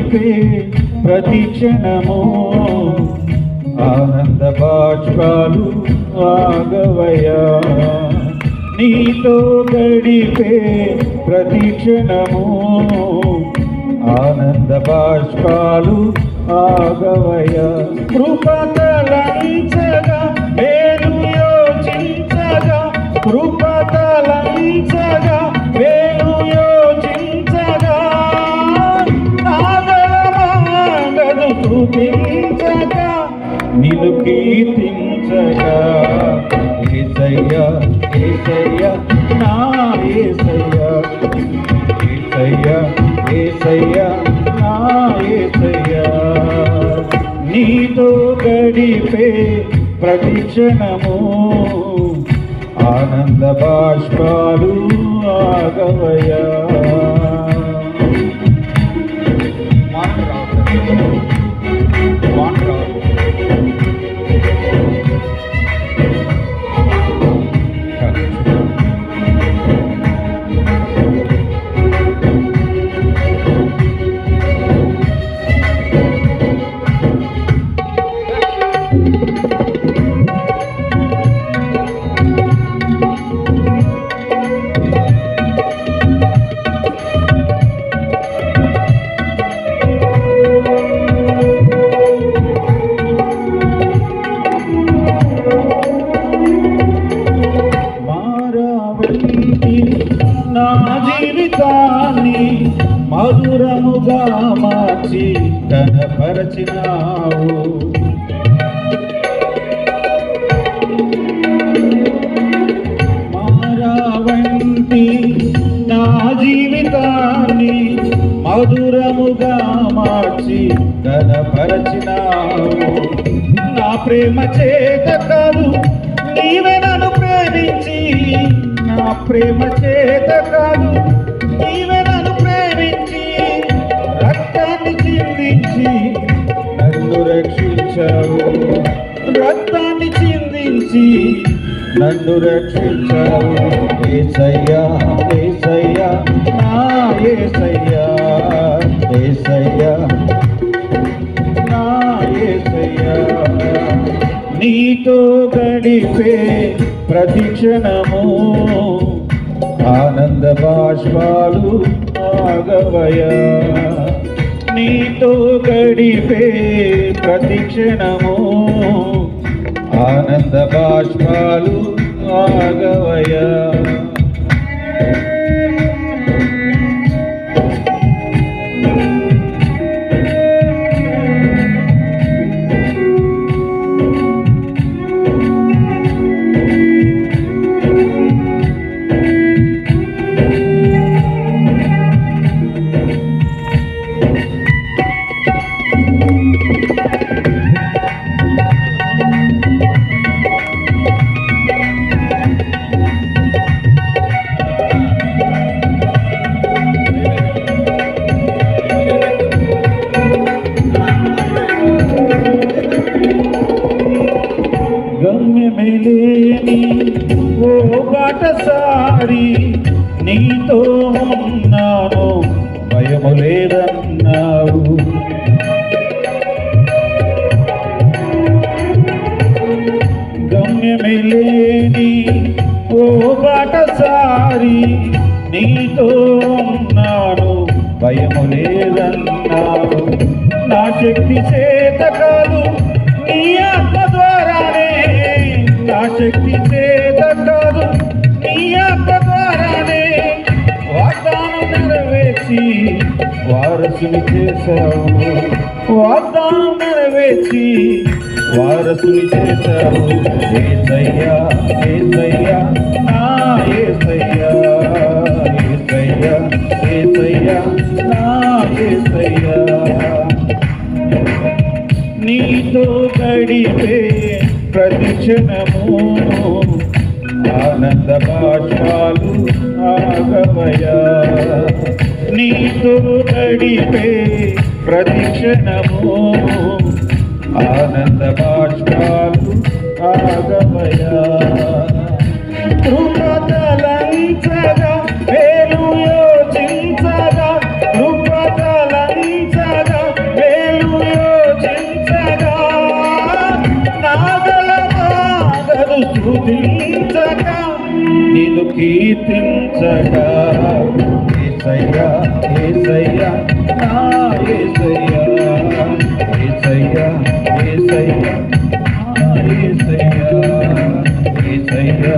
గడిపే ప్రతి క్షణము ఆనంద బాష్పాలు ఆగవయ్యా. నీతో గడిపే ప్రతి క్షణము ఆనంద బాష్పాలు ఆగవయ్యా. కృపతలంచగా వేరు యోచించగా, కృపతలంచగా వేరు యోచించగా, ఆగలమాగదు స్తుతించగా, నిన్ను కీర్తించగా. యేసయ్యా యేసయ్యా నా యేసయ్యా, యేసయ్యా యేసయ్యా నా యేసయ్యా. నీతో గడిపే ప్రతి క్షణము ఆనంద బాష్పాలు ఆగవయ్యా. నా జీవితాన్ని మధురముగా మార్చి కనపరచినావు. మారావంటి నా జీవితాన్ని మధురముగా మార్చి కనపరచినావు. నా ప్రేమ చేత కాదు నీవే నన్ను ప్రేమించి, నా ప్రేమ చేత కాదు నీవే నన్ను ప్రేమించి, రక్తాన్ని చిందించి నన్ను రక్షించావు. రక్తాన్ని చిందించి నన్ను రక్షించావు. యేసయ్యా యేసయ్యా నా యేసయ్యా, యేసయ్యా నా యేసయ్యా. నీతో గడిపే ప్రతి క్షణము ఆనంద బాష్పాలు ఆగవయ్యా. నీతో గడిపే ప్రతి క్షణము ఆనంద బాష్పాలు ఆగవయ్యా. గమ్యమేలేని ఓ బాటసారి నీతో ఉన్నాను, భయము లేదన్నావు. గమ్యమేలేని ఓ బాటసారి నీతో ఉన్నాను, భయము లేదన్నావు. నా శక్తి చేత కాదు నీ ఆత్మ ద్వారానే, నా శక్తి చేత కాదు నీ ఆత్మ ద్వారానే వాగ్దానం నెరవేర్చి వారసుని చేశావు. వాగ్దానం నెరవేర్చి వారసుని చేశావు. యేసయ్యా యేసయ్యా నా యేసయ్యా, యేసయ్యా యేసయ్యా నా యేసయ్యా. నీతో గడిపే ప్రతి క్షణము ఆనంద బాష్పాలు ఆగవయ్యా. నీతో గడిపే ప్రతి క్షణము ఆనంద బాష్పాలు ఆగవయ్యా. కృపతలంచగా వేలు యోచించగా, కృపతలంచగా నిన్ను కీర్తించగా యేసయ్యా యేసయ్యా నా యేసయ్యా యేసయ్యా యేసయ్యా నా యేసయ్యా యేసయ్యా